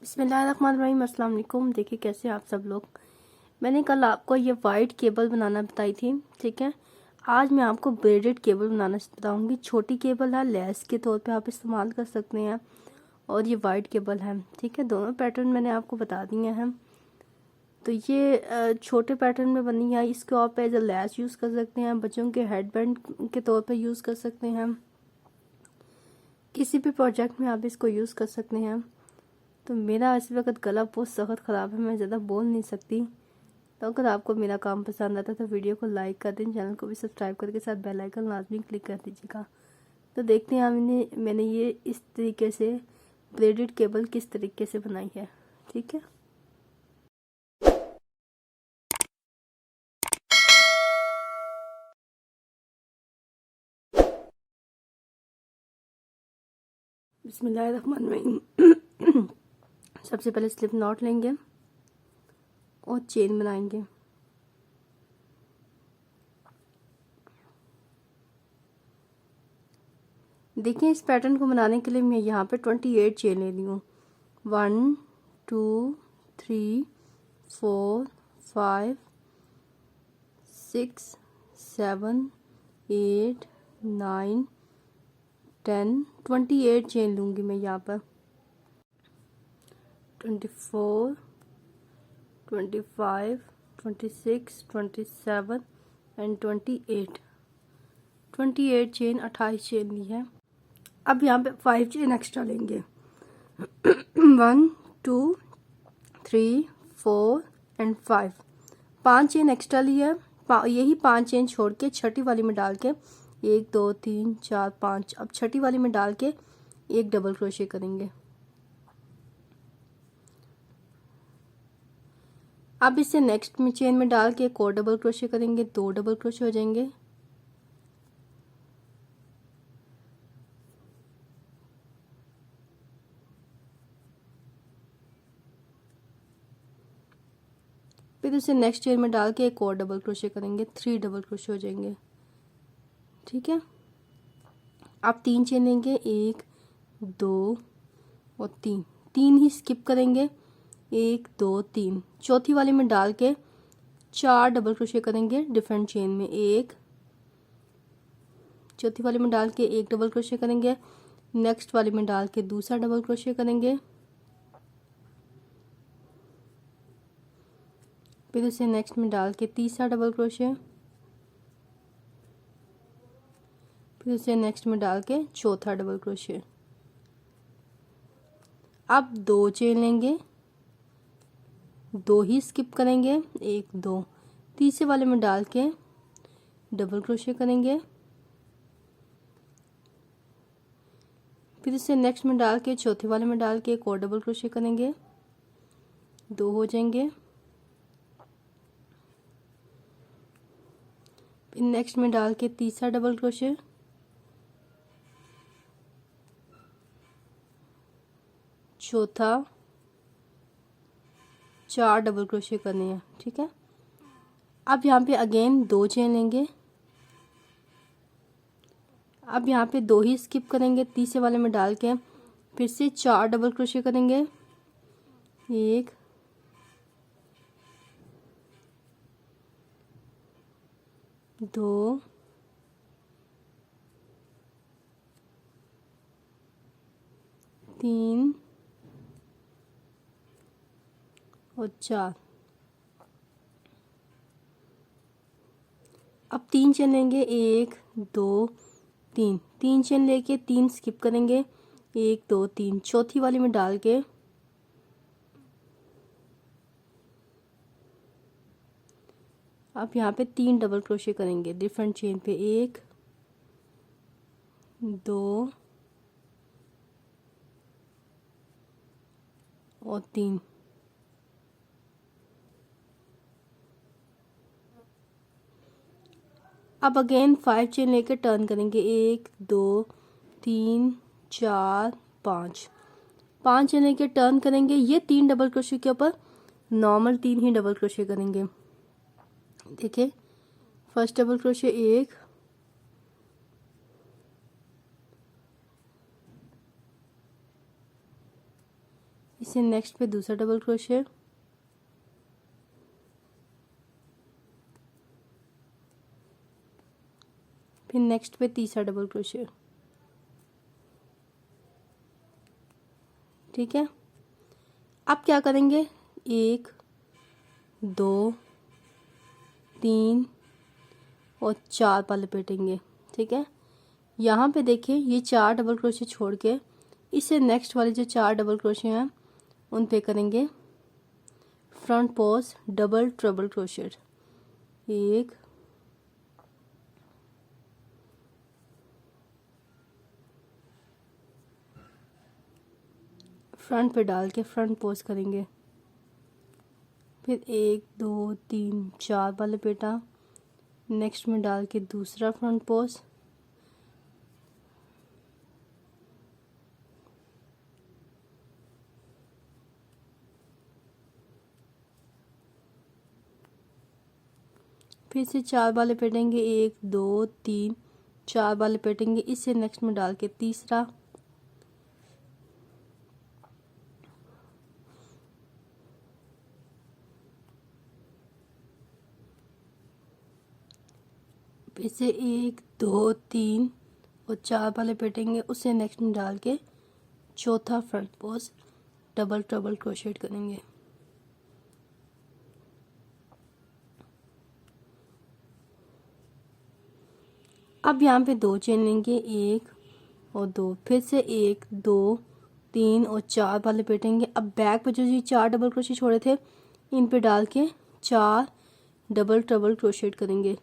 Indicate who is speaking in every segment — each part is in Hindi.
Speaker 1: बिस्मिल्लाहिर्रहमानिर्रहीम। अस्सलाम वालेकुम। देखिए कैसे आप सब लोग। मैंने कल आपको ये वाइट केबल बनाना बताई थी, ठीक है। आज मैं आपको ब्रेडेड केबल बनाना बताऊंगी। छोटी केबल है, लेस के तौर पे आप इस्तेमाल कर सकते हैं, और ये वाइट केबल है, ठीक है। दोनों पैटर्न मैंने आपको बता दिए हैं। तो ये छोटे पैटर्न में बनी है। इसको आप एज अ लेस यूज़ कर सकते हैं, बच्चों के हेड बैंड के तौर पर यूज़ कर सकते हैं, किसी भी प्रोजेक्ट में आप इसको यूज़ कर सकते हैं। तो मेरा इस वक्त गला बहुत सख्त ख़राब है, मैं ज़्यादा बोल नहीं सकती। तो अगर आपको मेरा काम पसंद आता है तो वीडियो को लाइक कर दें, चैनल को भी सब्सक्राइब करके साथ बेल आइकन लाजमी क्लिक कर दीजिएगा। तो देखते हैं मैंने ये इस तरीके से ब्रेडेड केबल किस तरीके से बनाई है, ठीक है। बिस्मिल्लाहिर्रहमानिर्रहीम। सबसे पहले स्लिप नॉट लेंगे और चेन बनाएंगे। देखिए इस पैटर्न को बनाने के लिए मैं यहाँ पे 28 चेन ले रही हूँ। 1 2 3 4 5 6 7 8 9 10 28 चेन लूँगी मैं यहाँ पर। 24 25 26 27 एंड 28 चेन 28 चेन ली है। अब यहाँ पे 5 चेन एक्स्ट्रा लेंगे। 1 2 3 4 एंड 5 5 चेन एक्स्ट्रा ली है। यही 5 चेन छोड़ के छठी वाली में डाल के 1 2 3 4 5, अब छठी वाली में डाल के एक डबल क्रोशे करेंगे। अब इसे नेक्स्ट में चेन में डाल के एक और डबल क्रोशे करेंगे, 2 डबल क्रोशे हो जाएंगे। फिर उसे नेक्स्ट चेन में डाल के एक और डबल क्रोशे करेंगे, 3 डबल क्रोशे हो जाएंगे, ठीक है। आप 3 चेन लेंगे, 1 2 और 3 3 ही स्किप करेंगे, 1 2 3। चौथी वाली में डाल के 4 डबल क्रोशे करेंगे डिफरेंट चेन में। एक चौथी वाली में डाल के एक डबल क्रोशे करेंगे, नेक्स्ट वाली में डाल के दूसरा डबल क्रोशे करेंगे, फिर उसे नेक्स्ट में डाल के तीसरा डबल क्रोशे, फिर उसे नेक्स्ट में डाल के चौथा डबल क्रोशे। अब 2 चेन लेंगे, 2 ही स्किप करेंगे, 1 2। तीसरे वाले में डाल के डबल क्रोशे करेंगे, फिर इसे नेक्स्ट में डाल के चौथे वाले में डाल के एक और डबल क्रोशे करेंगे, 2 हो जाएंगे। फिर नेक्स्ट में डाल के तीसरा डबल क्रोशे, चौथा, 4 डबल क्रोशे करने हैं, ठीक है। अब यहाँ पे अगेन 2 चेन लेंगे। अब यहाँ पे 2 ही स्किप करेंगे, तीसरे वाले में डाल के फिर से 4 डबल क्रोशे करेंगे, 1 2 3 और 4। अब 3 चेन लेंगे, 1 2 3 3 चेन लेके 3 स्किप करेंगे, 1 2 3। चौथी वाली में डाल के अब यहाँ पे 3 डबल क्रोशे करेंगे डिफरेंट चेन पे, 1 2 और 3। अब अगेन 5 चेन लेके टर्न करेंगे, 1 2 3 4 5 5 चेन लेके टर्न करेंगे। ये 3 डबल क्रोशे के ऊपर नॉर्मल 3 ही डबल क्रोशे करेंगे। देखिए फर्स्ट डबल क्रोशे 1, इससे नेक्स्ट पे दूसरा डबल क्रोशिया, फिर नेक्स्ट पे तीसरा डबल क्रोशिया। ठीक है, अब क्या करेंगे, 1 2 3 और 4 पर लपेटेंगे। ठीक है, यहाँ पे देखिए ये 4 डबल क्रोशिया छोड़ के इससे नेक्स्ट वाले जो 4 डबल क्रोशिया हैं उन पे करेंगे front pose double triple crochet. 1 front पे डाल के फ्रंट पोज करेंगे, फिर 1 2 3 4 बार लपेटा, नेक्स्ट में डाल के दूसरा फ्रंट पोज, फिर से 4 बार लपेटेंगे, 1 2 3 4 बार लपेटेंगे, इससे नेक्स्ट में डाल के तीसरा, फिर से 1 2 3 और 4 बार लपेटेंगे, उससे नेक्स्ट में डाल के चौथा front pose double triple crochet करेंगे। अब यहाँ पे 2 चेन लेंगे, 1 और 2, फिर से 1 2 3 और 4 बार लपेटेंगे। अब बैक पे जो ये 4 डबल क्रोशेट छोड़े थे इन पे डाल के 4 डबल ट्रिपल क्रोशेट करेंगे।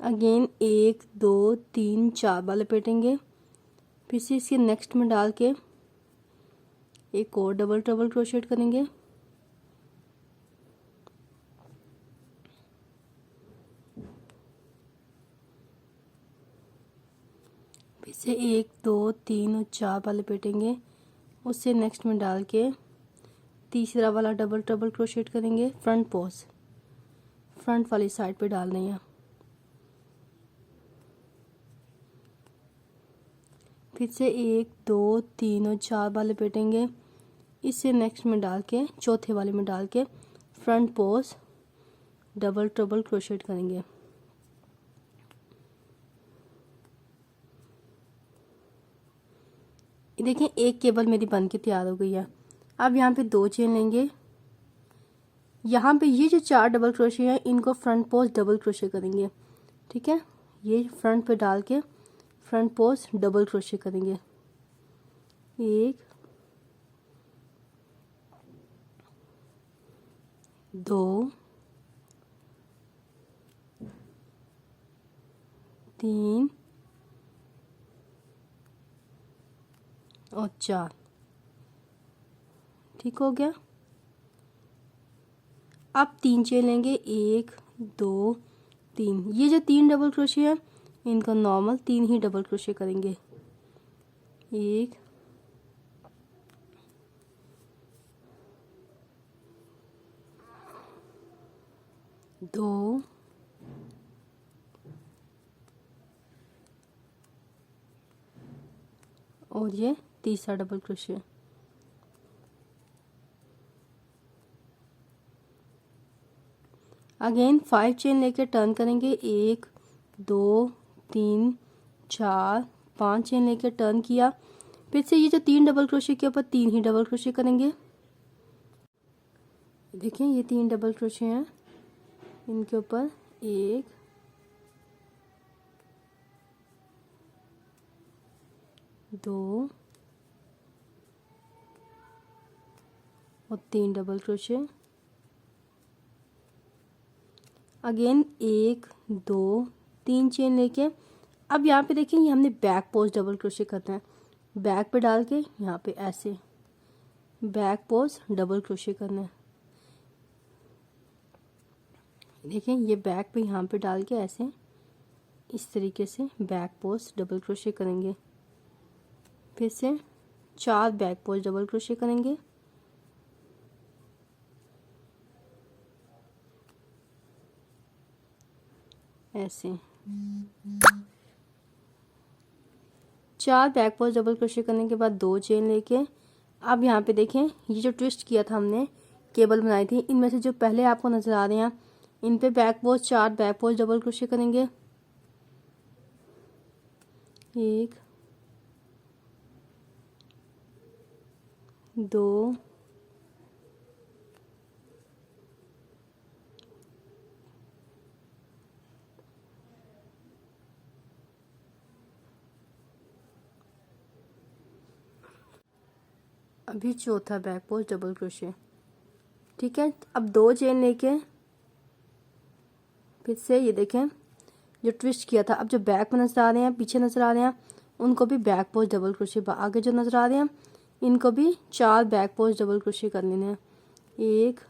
Speaker 1: अगेन 1 2 3 4 बार लपेटेंगे, फिर से इसके नेक्स्ट में डाल के एक और डबल ट्रिपल क्रोशेट करेंगे। फिर से 1 2 3 और 4 बार लपेटेंगे, उससे नेक्स्ट में डाल के तीसरा वाला डबल ट्रिपल क्रोशेट करेंगे। फ्रंट पोज फ्रंट वाली साइड पे डाल देंगे। फिर से 1 2 3 और 4 बार लपेटेंगे, इससे नेक्स्ट में डाल के चौथे वाले में डाल के front pose double triple crochet करेंगे। देखिए एक केबल मेरी बन के तैयार हो गई है। अब यहाँ पे 2 चेन लेंगे, यहाँ पे ये जो 4 डबल क्रोशे हैं इनको फ्रंट पोज डबल क्रोशे करेंगे। ठीक है, ये फ्रंट पे डाल के फ्रंट पोज डबल क्रोशे करेंगे। 1 2 3 और 4। ठीक हो गया। अब 3 चेन लेंगे, 1 2 3, ये जो 3 डबल क्रोशे है इनका नॉर्मल 3 ही डबल क्रोशे करेंगे। 1 2 और ये तीसरा डबल क्रोशे। अगेन 5 चेन लेके टर्न करेंगे, 1 2 3 4 5 चेन लेके टर्न किया, फिर से ये जो 3 डबल क्रोशे के ऊपर 3 ही डबल क्रोशे करेंगे। देखिए ये 3 डबल क्रोशे हैं, इनके ऊपर 1 2 और 3 डबल क्रोशे। अगेन 1 2 3 चेन लेके अब यहाँ पे देखिए ये हमने बैक पोज डबल क्रोशे करना है। बैक पे डाल के यहाँ पे ऐसे बैक पोज डबल क्रोशे करना है। देखिए ये बैक पे यहाँ पे डाल के ऐसे इस तरीके से बैक पोज डबल क्रोशे करेंगे। फिर से 4 बैक पोज डबल क्रोशे करेंगे। ऐसे 4 बैक पोस्ट डबल क्रोशे करने के बाद 2 चेन लेके अब यहाँ पे देखें, ये जो ट्विस्ट किया था हमने, केबल बनाई थी, इनमें से जो पहले आपको नजर आ रहे हैं इन पे back post 4 back post double crochet करेंगे। 1 2 अभी चौथा बैक पोस्ट डबल क्रोशे। ठीक है, अब 2 चेन लेके फिर से ये देखें जो ट्विस्ट किया था, अब जो बैक में नजर आ रहे हैं, पीछे नजर आ रहे हैं, उनको भी बैक पोस्ट डबल क्रोशे, आगे जो नजर आ रहे हैं इनको भी 4 बैक पोस्ट डबल क्रोशे कर लेने हैं। 1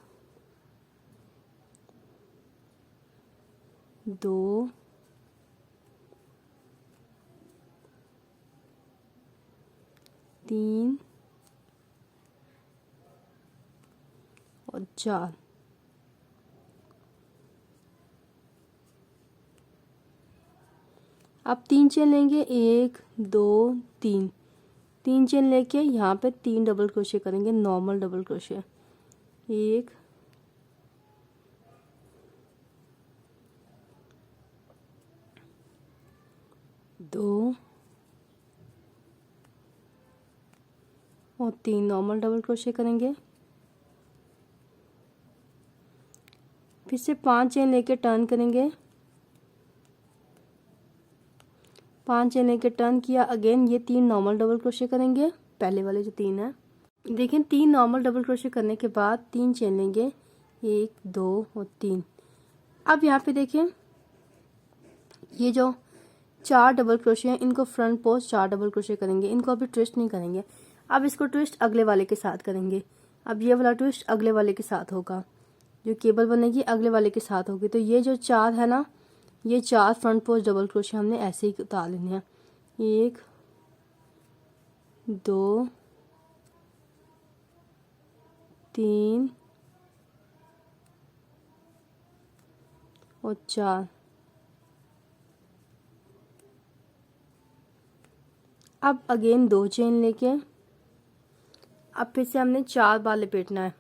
Speaker 1: 2 3 और 4। अब 3 चेन लेंगे, 1 2 3, 3 चेन लेके यहाँ पे 3 डबल क्रोशे करेंगे, नॉर्मल डबल क्रोशे। 1 2 और 3 नॉर्मल डबल क्रोशे करेंगे। फिर से 5 चेन लेके टर्न करेंगे, 5 चेन लेके टर्न किया, अगेन ये 3 नॉर्मल डबल क्रोशे करेंगे, पहले वाले जो 3 है। देखें 3 नॉर्मल डबल क्रोशे करने के बाद 3 चेन लेंगे, 1 2 और 3। अब यहाँ पे देखें ये जो 4 डबल क्रोशे हैं इनको फ्रंट पोस्ट 4 डबल क्रोशे करेंगे, इनको अभी ट्विस्ट नहीं करेंगे, अब इसको ट्विस्ट अगले वाले के साथ करेंगे। अब ये वाला ट्विस्ट अगले वाले के साथ होगा, जो केबल बनेगी अगले वाले के साथ होगी। तो ये जो 4 है ना, ये 4 फ्रंट पोस्ट डबल क्रोशे हमने ऐसे ही उतार लेने हैं। 1 2 3 और 4। अब अगेन 2 चेन लेके अब फिर से हमने 4 बार लपेटना है,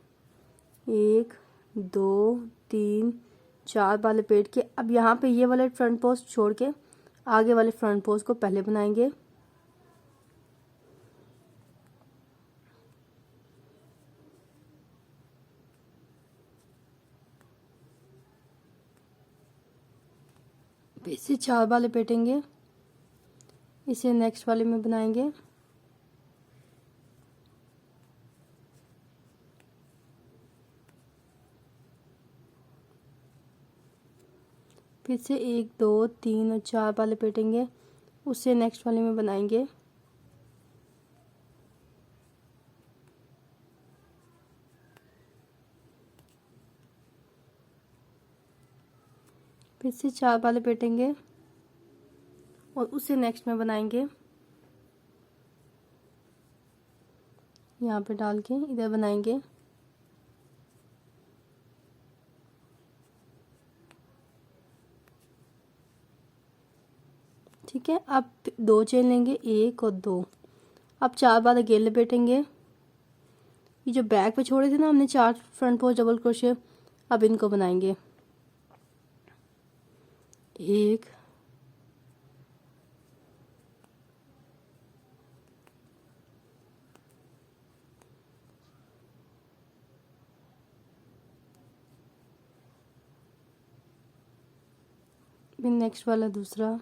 Speaker 1: 1 2 3 4 बार लपेट के अब यहाँ पे ये वाले फ्रंट पोस्ट छोड़ के आगे वाले फ्रंट पोस्ट को पहले बनाएंगे। फिर से 4 बार लपेटेंगे, इसे नेक्स्ट वाले में बनाएंगे। फिर से 1 2 3 और 4 बार लपेटेंगे, उससे नेक्स्ट वाले में बनाएंगे। फिर से 4 बार लपेटेंगे और उसे नेक्स्ट में बनाएंगे। यहाँ पे डाल के इधर बनाएंगे। ठीक है, अब 2 चेन लेंगे, 1 और 2। अब 4 बार अगेन लपेटेंगे। ये जो बैक पे छोड़े थे ना हमने 4 फ्रंट पोस्ट डबल क्रोशे, अब इनको बनाएंगे। 1 फिर नेक्स्ट वाला दूसरा,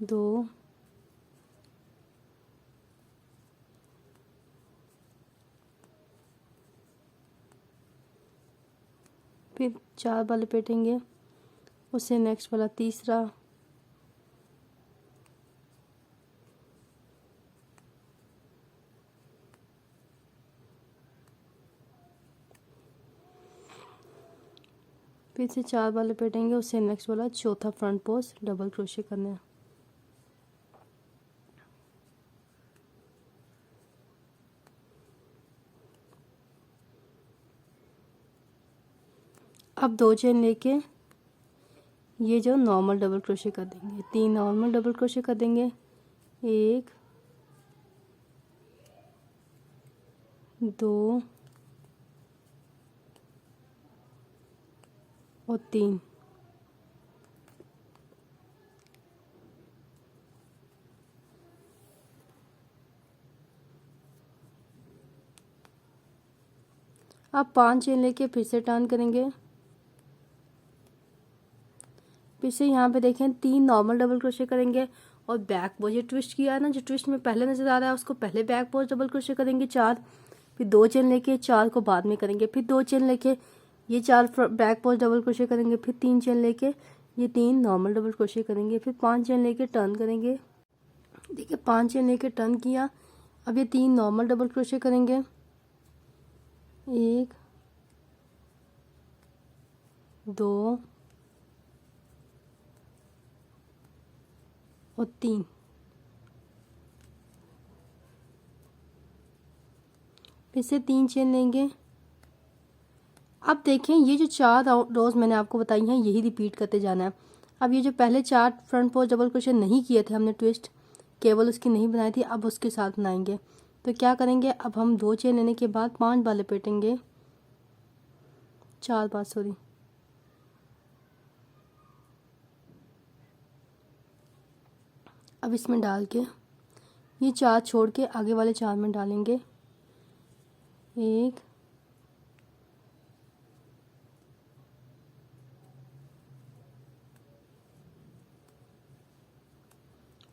Speaker 1: 2 फिर 4 बार लपेटेंगे, उससे नेक्स्ट वाला तीसरा, फिर से 4 बार लपेटेंगे, उससे नेक्स्ट वाला चौथा फ्रंट पोस्ट डबल क्रोशे करना है। अब 2 चेन लेके ये जो नॉर्मल डबल क्रोशे कर देंगे, 3 नॉर्मल डबल क्रोशे कर देंगे, 1 2 और 3। अब 5 चेन लेके फिर से टर्न करेंगे। फिर से यहाँ पे देखें 3 नॉर्मल डबल क्रोशे करेंगे और बैक बोझ ये ट्विस्ट किया है ना, जो ट्विस्ट में पहले नजर आ रहा है उसको पहले बैक बोझ डबल क्रोशे करेंगे 4, फिर 2 चेन लेके 4 को बाद में करेंगे, फिर 2 चेन लेके ये 4 बैक बोझ डबल क्रोशे करेंगे, फिर 3 चेन लेके ये 3 नॉर्मल डबल क्रोशे करेंगे, फिर 5 चेन लेके टर्न करेंगे। देखिए 5 चेन लेके टर्न किया। अब ये 3 नॉर्मल डबल क्रोशे करेंगे, 1 2 और 3। फिर से 3 चेन लेंगे। अब देखें ये जो 4 रोज मैंने आपको बताई हैं यही रिपीट करते जाना है। अब ये जो पहले 4 फ्रंट पोस्ट डबल क्रोशे नहीं किए थे हमने, ट्विस्ट केवल उसकी नहीं बनाई थी, अब उसके साथ बनाएंगे। तो क्या करेंगे, अब हम 2 चेन लेने के बाद 5 बार लपेटेंगे, 4 बार सॉरी। अब इसमें डाल के ये 4 छोड़ के आगे वाले 4 में डालेंगे, 1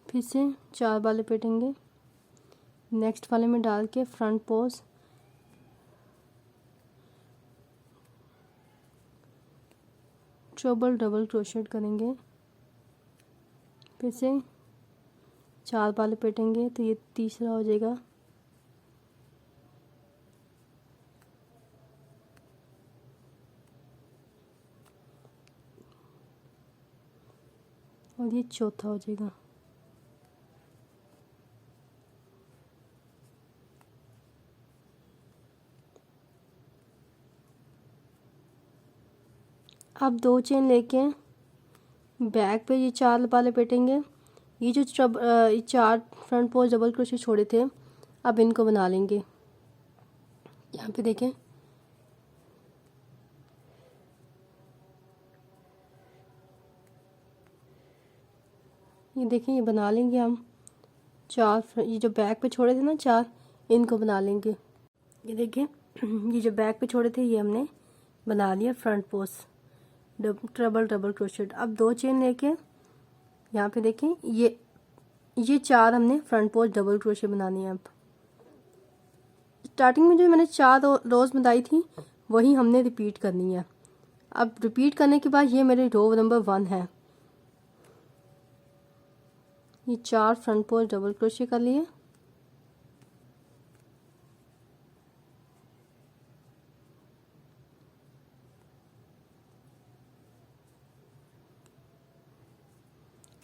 Speaker 1: फिर से 4 बार लपेटेंगे, नेक्स्ट वाले में डाल के front post triple double crochet करेंगे, फिर से 4 बार लपेटेंगे, तो ये तीसरा हो जाएगा। और ये चौथा हो जाएगा। अब 2 चेन लेके बैक पे ये 4 बार लपेटेंगे। ये जो 4 फ्रंट पोस्ट डबल क्रोशे छोड़े थे अब इनको बना लेंगे। यहाँ पे देखें ये देखें, ये बना लेंगे हम 4 ये जो बैक पे छोड़े थे ना 4, इनको बना लेंगे। ये देखें ये जो बैक पे छोड़े थे ये हमने बना लिया front post triple double crochet. अब 2 चेन लेके यहाँ पे देखें ये 4 हमने फ्रंट पोस्ट डबल क्रोशे बनानी है। अब स्टार्टिंग में जो मैंने 4 रोज बताई थी वही हमने रिपीट करनी है। अब रिपीट करने के बाद ये मेरे रो नंबर 1 है। ये 4 फ्रंट पोस्ट डबल क्रोशे कर लिए,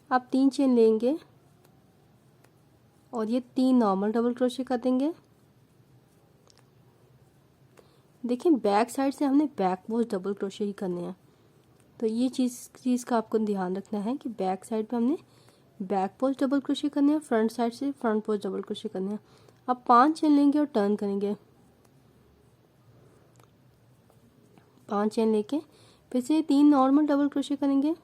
Speaker 1: अब 3 चेन लेंगे और ये 3 नॉर्मल डबल क्रोशे कर देंगे। देखिए बैक साइड से हमने बैक पोस्ट डबल क्रोशे ही करने हैं, तो ये चीज़ का आपको ध्यान रखना है कि बैक साइड पे हमने बैक पोस्ट डबल क्रोशे करने हैं, फ्रंट साइड से फ्रंट पोस्ट डबल क्रोशे करने हैं। अब 5 चेन लेंगे और टर्न करेंगे, 5 चेन लेके फिर से 3 नॉर्मल डबल क्रोशे करेंगे,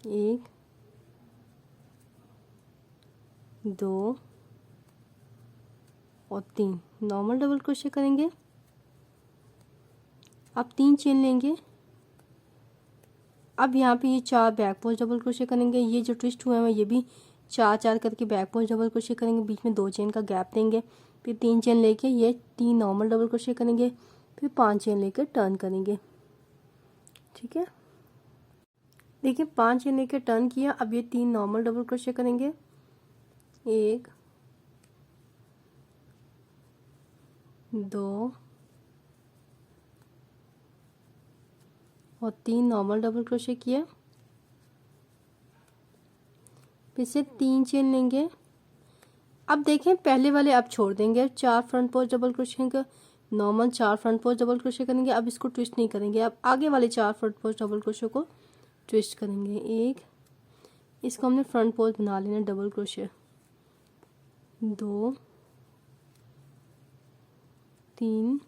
Speaker 1: 1 2 और 3 नॉर्मल डबल क्रोशे करेंगे। अब 3 चेन लेंगे। अब यहाँ पे ये 4 बैक पोस्ट डबल क्रोशे करेंगे। ये जो ट्विस्ट हुआ है ये भी 4 करके बैक पोस्ट डबल क्रोशे करेंगे, बीच में 2 चेन का गैप देंगे, फिर 3 चेन लेके ये 3 नॉर्मल डबल क्रोशे करेंगे, फिर 5 चेन लेकर टर्न करेंगे। ठीक है, देखिए 5 चेन लेकर टर्न किया। अब ये 3 नॉर्मल डबल क्रोशे करेंगे, 1 2 और 3 नॉर्मल डबल क्रोशे किया, फिर से 3 चेन लेंगे। अब देखें पहले वाले अब छोड़ देंगे, 4 फ्रंट पोस्ट डबल क्रोशे का normal 4 front post double crochet करेंगे। अब इसको ट्विस्ट नहीं करेंगे, अब आगे वाले 4 फ्रंट पोस्ट डबल क्रोशे को ट्विस्ट करेंगे। एक, इसको हमने फ्रंट पोस्ट बना लेना डबल क्रोशे, 2 3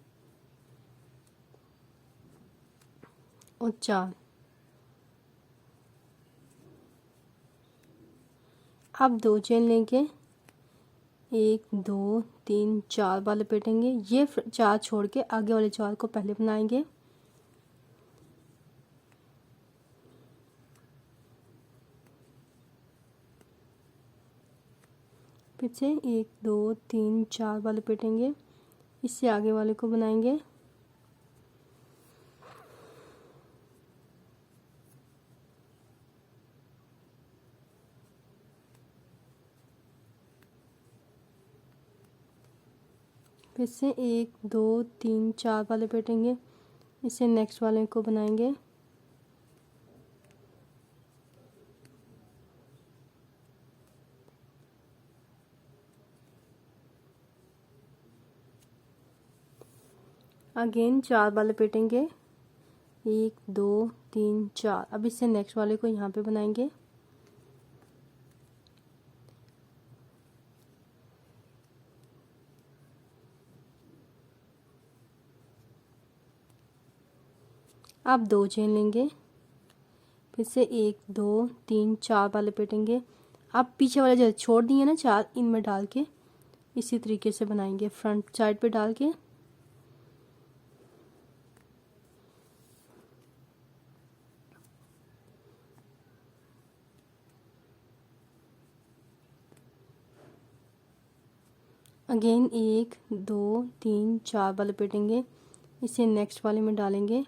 Speaker 1: और 4। अब 2 चेन लेंगे, 1 2 3 4 बार लपेटेंगे। ये 4 छोड़ के आगे वाले 4 को पहले बनाएंगे। फिर से 1 2 3 4 बार लपेटेंगे, इससे आगे वाले को बनाएंगे। फिर से 1 2 3 4 बार लपेटेंगे, इससे नेक्स्ट वाले को बनाएंगे। अगेन 4 बार लपेटेंगे, 1 2 3 4। अब इससे नेक्स्ट वाले को यहाँ पे बनाएंगे। अब 2 चेन लेंगे, फिर से 1 2 3 4 बार लपेटेंगे। अब पीछे वाले जो छोड़ दिए ना 4, इनमें डाल के इसी तरीके से बनाएंगे, फ्रंट साइड पे डाल के। अगेन 1 2 3 4 बार लपेटेंगे, इसे नेक्स्ट वाले में डालेंगे।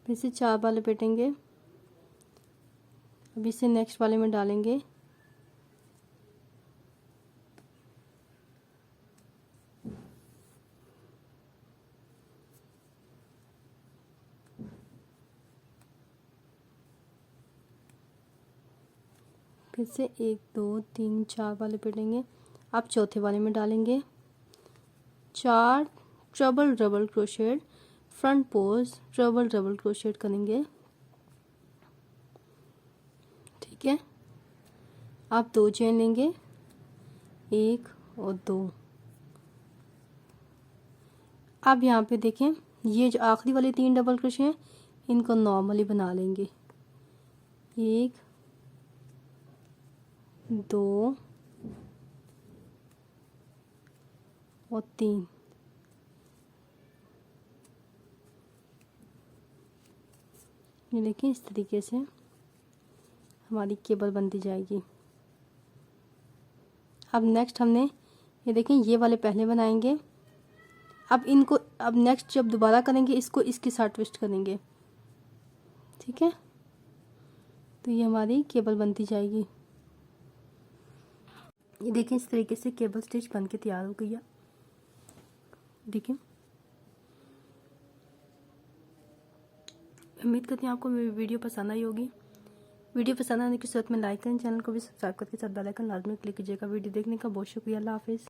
Speaker 1: फिर से 4 बार लपेटेंगे, अब इसे नेक्स्ट वाले में डालेंगे। फिर से 1 2 3 4 बार लपेटेंगे, अब चौथे वाले में डालेंगे। 4 trouble double crochet front post trouble double crochet करेंगे, ठीक है। आप 2 चेन लेंगे, 1 और 2। अब यहाँ पे देखें, ये जो आखिरी वाले 3 डबल क्रोशे हैं, इनको नॉर्मली बना लेंगे। 1 2 और 3। ये देखिए, इस तरीके से हमारी केबल बनती जाएगी। अब नेक्स्ट हमने ये देखें, ये वाले पहले बनाएंगे। अब इनको अब नेक्स्ट जब दोबारा करेंगे, इसको इसके साथ ट्विस्ट करेंगे, ठीक है। तो ये हमारी केबल बनती जाएगी। ये देखें, इस तरीके से केबल स्टिच बन के तैयार हो गई है। देखिए, उम्मीद करती हूँ आपको मेरी वीडियो पसंद आई होगी। वीडियो पसंद आने की सूरत में लाइक करें, चैनल को भी सब्सक्राइब करके साथ बेल आइकन लाजमी क्लिक कीजिएगा। वीडियो देखने का बहुत शुक्रिया। अल्लाह हाफिज़।